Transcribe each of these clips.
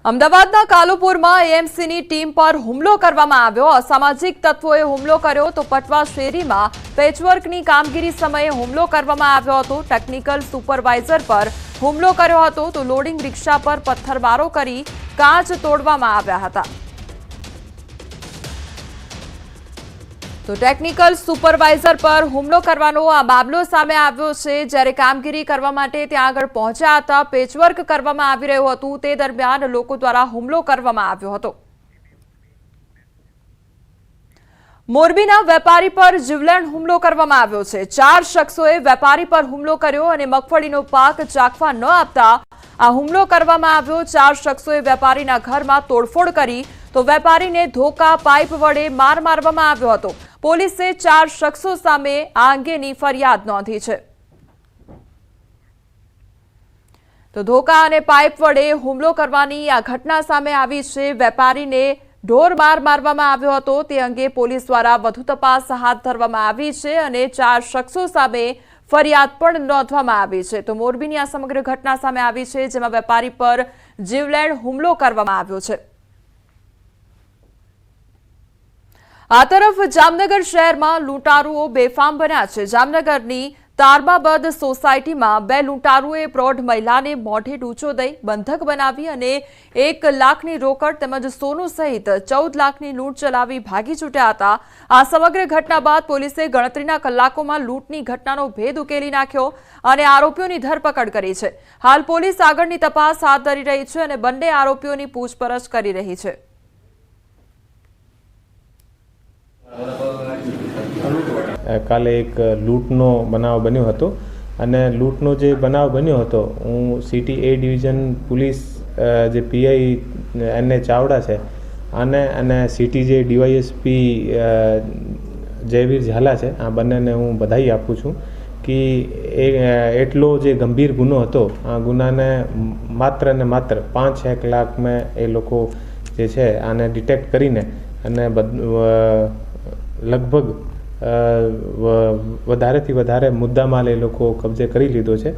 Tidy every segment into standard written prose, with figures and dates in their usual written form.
અમદાવાદના કાલુપુરમાં એએમસીની ટીમ પર હુમલો કરવામાં આવ્યો। અસામાજિક તત્વોએ હુમલો કર્યો તો પટવા શેરીમાં પેચવર્કની કામગીરી સમયે હુમલો કરવામાં આવ્યો હતો। ટેકનિકલ સુપરવાઇઝર પર હુમલો કર્યો હતો તો લોડિંગ રિક્ષા પર પથ્થરમારો કરી કાચ તોડવામાં આવ્યા હતા। તો ટેકનિકલ સુપરવાઇઝર પર હુમલો કરવાનો આ મામલો સામે આવ્યો છે। જ્યારે કામગીરી કરવા માટે ત્યાં આગળ પહોંચ્યા હતા, પેચવર્ક કરવામાં આવી રહ્યું હતું, તે દરમિયાન લોકો દ્વારા હુમલો કરવામાં આવ્યો હતો। મોરબીના વેપારી પર જીવલેણ હુમલો કરવામાં આવ્યો છે। 4 શખ્સોએ વેપારી પર હુમલો કર્યો અને મગફળીનો પાક ચાખવા ન આપતા આ હુમલો કરવામાં આવ્યો। 4 શખ્સોએ વેપારીના ઘરમાં તોડફોડ કરી તો વેપારીને ધોકા પાઇપ વડે માર મારવામાં આવ્યો હતો। પોલીસે 4 શખ્સો સામે આ અંગેની ફરિયાદ નોંધી છે। તો ધોકા અને પાઇપ વડે હુમલો કરવાની આ ઘટના સામે આવી છે। વેપારીને ઢોર માર મારવામાં આવ્યો હતો, તે અંગે પોલીસ દ્વારા વધુ તપાસ હાથ ધરવામાં આવી છે અને 4 શખ્સો સામે ફરિયાદ પણ નોંધવામાં આવી છે। તો મોરબીની આ સમગ્ર ઘટના સામે આવી છે, જેમાં વેપારી પર જીવલેણ હુમલો કરવામાં આવ્યો છે। આ તરફ જામનગર શહેરમાં લૂંટારુઓ બેફામ બન્યા છે। જામનગરની તારબાબદ સોસાયટીમાં 2 લૂંટારુઓએ પ્રૌઢ મહિલાને મોઢે ડૂચો દઈ બંધક બનાવી અને 1 લાખની રોકડ તેમજ સોનું સહિત 14 લાખની લૂંટ ચલાવી ભાગી છૂટ્યા હતા। આ સમગ્ર ઘટના બાદ પોલીસે ગણતરીના કલાકોમાં લૂંટની ઘટનાનો ભેદ ઉકેલી નાખ્યો અને આરોપીઓની ધરપકડ કરી છે। હાલ પોલીસ આગળની તપાસ હાથ ધરી રહી છે અને બંને આરોપીઓની પૂછપરછ કરી રહી છે। કાલે એક લૂંટનો બનાવ બન્યો હતો અને લૂંટનો જે બનાવ બન્યો હતો, હું સિટી એ ડિવિઝન પોલીસ જે પીઆઈ એને ચાવડા છે અને સિટી જે ડીવાયએસપી જયવીર ઝાલા છે, આ બંનેને હું બધાઈ આપું છું કે એટલો જે ગંભીર ગુનો હતો, આ ગુનાને માત્ર ને માત્ર 5-1 લાખમાં એ લોકો જે છે આને ડિટેક્ટ કરીને અને લગભગ વધારેથી વધારે મુદ્દામાલ એ લોકો કબજે કરી લીધો છે।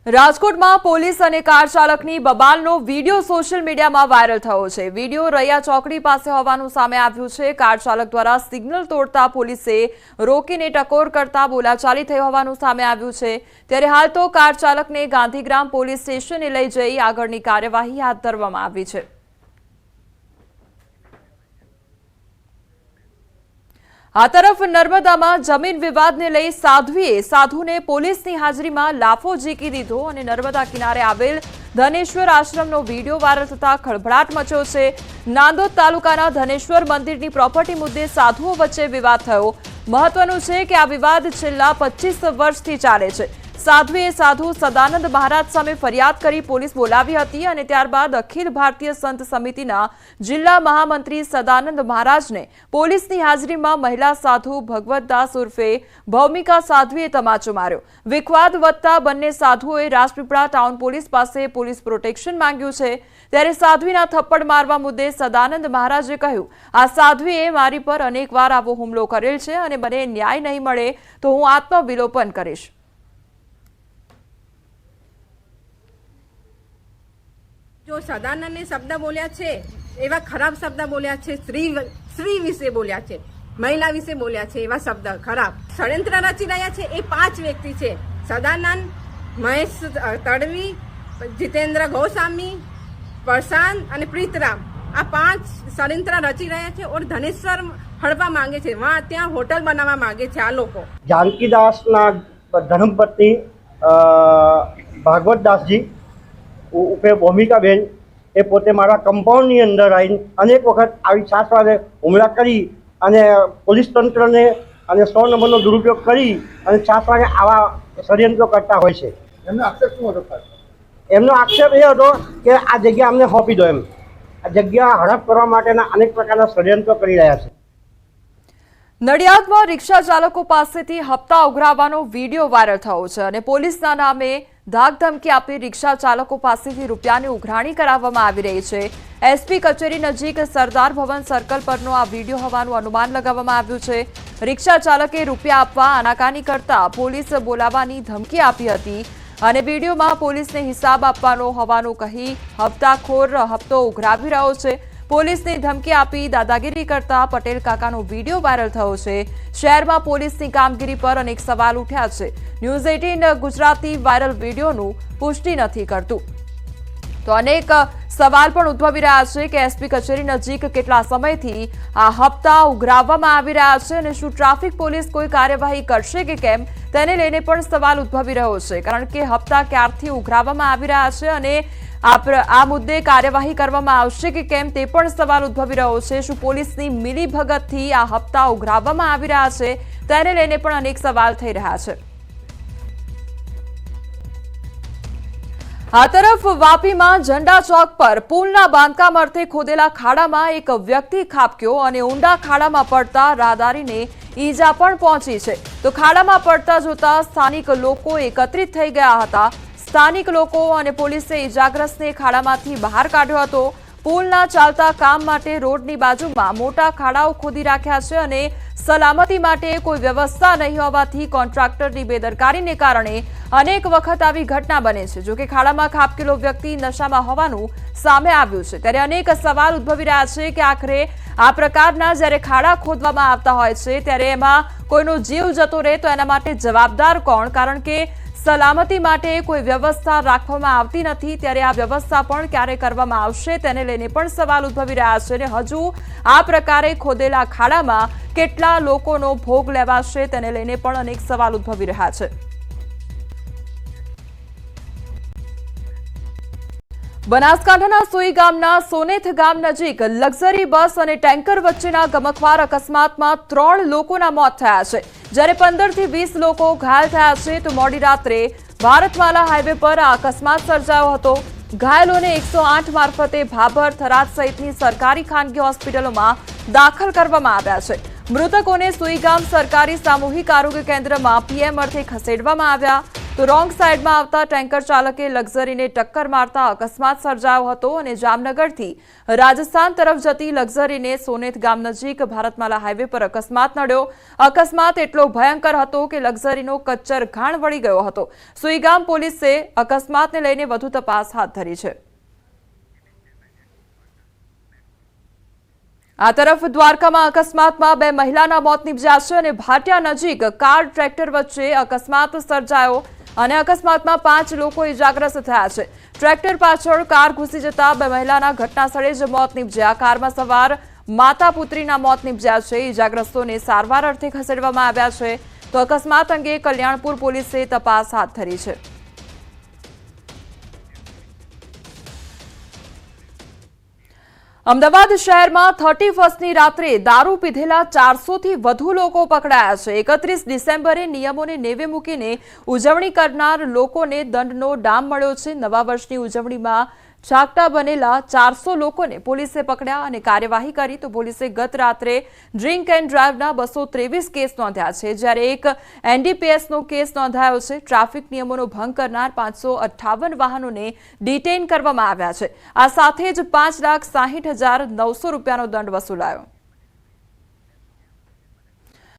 રાજકોટમાં પોલીસ અને કાર ચાલકની બબાલનો વિડીયો સોશિયલ મીડિયામાં વાયરલ થયો છે। વિડીયો રૈયા ચોકડી પાસે હોવાનું સામે આવ્યું છે। કાર ચાલક દ્વારા સિગ્નલ તોડતા પોલીસે રોકીને ટકોર કરતા બોલાચાલી થઈ હોવાનું સામે આવ્યું છે। ત્યારે હાલ તો કાર ચાલકને ગાંધીગ્રામ પોલીસ સ્ટેશને લઈ જઈ આગળની કાર્યવાહી હાથ ધરવામાં આવી છે। આ તરફ નર્મદામાં જમીન વિવાદને લઈ સાધ્વીએ સાધુને પોલીસની હાજરીમાં લાફો ઝીકી દીધો અને નર્મદા કિનારે આવેલ ધનેશ્વર આશ્રમનો વિડીયો વાયરલ થતા ખળભળાટ મચ્યો છે। નાંદોદ તાલુકાના ધનેશ્વર મંદિરની પ્રોપર્ટી મુદ્દે સાધુઓ વચ્ચે વિવાદ થયો। મહત્વનું છે કે આ વિવાદ છેલ્લા 25 વર્ષથી ચાલે છે। સાધ્વીએ સાધુ સદાનંદ મહારાજ સામે ફરિયાદ કરી પોલીસ બોલાવી હતી અને ત્યારબાદ અખિલ ભારતીય સંત સમિતિના જિલ્લા મહામંત્રી સદાનંદ મહારાજને પોલીસની હાજરીમાં મહિલા સાધુ ભગવતદાસ ઉર્ફે ભૌમિકા સાધ્વીએ તમાચો માર્યો। વિખવાદ વધતા બંને સાધુઓએ રાજપીપળા ટાઉન પોલીસ પાસે પોલીસ પ્રોટેક્શન માંગ્યું છે। ત્યારે સાધ્વીના થપ્પડ મારવા મુદ્દે સદાનંદ મહારાજે કહ્યું, આ સાધ્વીએ મારી પર અનેકવાર આવો હુમલો કરેલ છે અને મને ન્યાય નહીં મળે તો હું આત્મવિલોપન કરીશ। जो सदानंद ने शब्द बोल्या छे एवा खराब शब्द बोल्या छे, स्त्री विषे बोल्या छे, महिला विषे बोल्या छे एवा शब्द खराब षड्यंत्र रची रह्या छे। ए 5 व्यक्ति छे, सदानंद, महेश तड़वी, जितेन्द्र गोस्वामी, प्रशांत અને પ્રીતરામ। આ 5 ષડયંત્ર રચી રહ્યા છે और ધનેશ્વર હડવા માંગે છે, वहां ત્યાં હોટલ બનાવવા માંગે છે। આ લોકો जानकीदासना धर्मपत्नी भागवतदासजी ઉપે ભૂમિકાબેન એ પોતે મારા કમ્પાઉન્ડની અંદર આવીને અનેક વખત આવી છાસવારે હુમલા કરી અને પોલીસ તંત્રને અને 100 નંબરનો દુરુપયોગ કરી અને છાસવારે આવા ષડયંત્રો કરતા હોય છે। એમનો આક્ષેપ શું હતો? એમનો આક્ષેપ એ હતો કે આ જગ્યા અમને સોંપી દો, એમ આ જગ્યા હડપ કરવા માટેના અનેક પ્રકારના ષડયંત્રો કરી રહ્યા છે। નડિયાદમાં રિક્ષા ચાલકો પાસેથી હપ્તા ઉઘરાવવાનો વિડીયો વાયરલ થયો છે અને પોલીસના નામે ધાકધમકી આપી રિક્ષા ચાલકો પાસેથી રૂપિયાની ઉઘરાણી કરાવવામાં આવી રહી છે। એસપી કચેરી નજીક સરદાર ભવન સર્કલ પરનો આ વિડીયો હોવાનું અનુમાન લગાવવામાં આવ્યું છે। રિક્ષા ચાલકે રૂપિયા આપવા આનાકાની કરતા પોલીસ બોલાવવાની ધમકી આપી હતી। અને વિડીયોમાં પોલીસને હિસાબ આપવાનો હોવાનું કહી હપ્તાખોર હપ્તો ઉઘરાવી રહ્યો છે। પોલીસની ધમકી આપી દાદાગીરી કરતા પટેલ કાકાનો વિડીયો વાયરલ થયો છે। શહેરમાં પોલીસની કામગીરી પર અનેક સવાલ ઉઠ્યા છે। ન્યૂઝ 18 ગુજરાતી વાયરલ વિડીયોનું પુષ્ટિ નથી કરતું, તો અનેક સવાલ પણ ઉદ્ભવી રહ્યા છે કે એસપી કચેરી નજીક કેટલા સમયથી આ હપ્તા ઉઘરાવવામાં આવી રહ્યા છે અને શું ટ્રાફિક પોલીસ કોઈ કાર્યવાહી કરશે કે કેમ, તેને લઈને પણ સવાલ ઉદ્ભવી રહ્યો છે। કારણ કે હપ્તા ક્યારથી ઉઘરાવવામાં આવી રહ્યા છે અને આ મુદ્દે કાર્યવાહી કરવામાં આવશે કે કેમ તે પણ સવાલ ઉદ્ભવી રહ્યો છે। શું પોલીસની મિલીભગતથી આ હપ્તા ઉઘરાવવામાં આવી રહ્યા છે, તેને લઈને પણ અનેક સવાલ થઈ રહ્યા છે। આ તરફ વાપીમાં ઝંડા ચોક પર પુલના બાંધકામ અર્થે ખોદેલા ખાડામાં એક વ્યક્તિ ખાબક્યો અને ઊંડા ખાડામાં પડતા રાહદારીને ઈજા પણ પહોંચી છે। તો ખાડામાં પડતા જોતા સ્થાનિક લોકો એકત્રિત થઈ ગયા હતા। સ્થાનિક લોકો અને પોલીસે ઈજાગ્રસ્તને ખાડામાંથી બહાર કાઢ્યો હતો। પુલના ચાલતા કામ માટે રોડની બાજુમાં મોટા ખાડાઓ ખોદી રાખ્યા છે અને સલામતી માટે કોઈ વ્યવસ્થા નહીં હોવાથી કોન્ટ્રાક્ટરની બેદરકારીને કારણે અનેક વખત આવી ઘટના બને છે। જો કે ખાડામાં ખાબકેલો વ્યક્તિ નશામાં હોવાનું સામે આવ્યું છે, ત્યારે અનેક સવાલ ઉદ્ભવી રહ્યા છે કે આખરે આ પ્રકારના જ્યારે ખાડા ખોદવામાં આવતા હોય છે ત્યારે એમાં કોઈનો જીવ જતો રહે તો એના માટે જવાબદાર કોણ? કારણ કે સલામતી માટે કોઈ વ્યવસ્થા રાખવામાં આવતી નથી, ત્યારે આ વ્યવસ્થા પણ ક્યારે કરવામાં આવશે તેને લઈને પણ સવાલ ઉદ્ભવી રહ્યા છે અને હજુ આ પ્રકારે ખોદેલા ખાડામાં કેટલા લોકોનો ભોગ લેવાશે તેને લઈને પણ અનેક સવાલ ઉદ્ભવી રહ્યા છે। બનાસકાંઠાના સોઈ ગામના સોનેથ ગામ નજીક લક્ઝરી બસ અને ટેન્કર વચ્ચેના ગમખ્વાર અકસ્માતમાં 3 લોકોના મોત થયા છે, જ્યારે 15 થી 20 લોકો ઘાયલ થયા છે। તો મોડી રાત્રે ભારતમાલા હાઈવે પર આ અકસ્માત સર્જાયો હતો। ઘાયલોને 108 મારફતે ભાભર, થરાદ સહિતની સરકારી ખાનગી હોસ્પિટલોમાં દાખલ કરવામાં આવ્યા છે। મૃતકોને સુઈગામ સરકારી સામૂહિક આરોગ્ય કેન્દ્રમાં પીએમ અર્થે ખસેડવામાં આવ્યા। તો રોંગ સાઈડમાં આવતા ટેન્કર ચાલકે લક્ઝરીને ટક્કર મારતા અકસ્માત સર્જાયો હતો અને જામનગરથી રાજસ્થાન તરફ જતી લક્ઝરીને સોનેથ ગામ નજીક ભારતમાલા હાઈવે પર અકસ્માત નડ્યો। અકસ્માત એટલો ભયંકર હતો કે લક્ઝરીનો કચ્ચર ઘાણ વળી ગયો હતો। સુઈગામ પોલીસે અકસ્માતને લઈને વધુ તપાસ હાથ ધરી છે। આ તરફ દ્વારકામાં અકસ્માતમાં 2 મહિલાના મોત નિપજ્યા છે અને ભાટિયા નજીક કાર ટ્રેક્ટર વચ્ચે અકસ્માત સર્જાયો અને અકસ્માતમાં 5 લોકો ઈજાગ્રસ્ત થયા છે। ટ્રેક્ટર પાછળ કાર ઘૂસી જતા 2 મહિલાના ઘટના સ્થળે જ મોત નિપજ્યા। કારમાં સવાર માતા પુત્રીના મોત નિપજ્યા છે। ઈજાગ્રસ્તોને સારવાર અર્થે ખસેડવામાં આવ્યા છે। તો અકસ્માત અંગે કલ્યાણપુર પોલીસે તપાસ હાથ ધરી છે। અમદાવાદ શહેરમાં 31મી રાત્રે દારૂ પીધેલા 400 થી વધુ લોકો પકડાયા છે। 31 ડિસેમ્બરે નિયમોને નેવે મૂકીને ઉજવણી કરનાર લોકોને દંડનો ડામ મળ્યો છે। નવા વર્ષની ઉજવણીમાં છાકટા બનેલા 400 લોકોને પોલીસે પકડ્યા અને કાર્યવાહી કરી। તો પોલીસે ગત રાત્રે ડ્રિંક એન્ડ ડ્રાઈવના 223 કેસ નોંધ્યા છે, જ્યારે એક એનડીપીએસનો કેસ નોંધાયો છે। ટ્રાફિક નિયમોનો ભંગ કરનાર 558 વાહનોને ડિટેઇન કરવામાં આવ્યા છે। આ સાથે જ 5,60,900 રૂપિયાનો દંડ વસૂલાયો।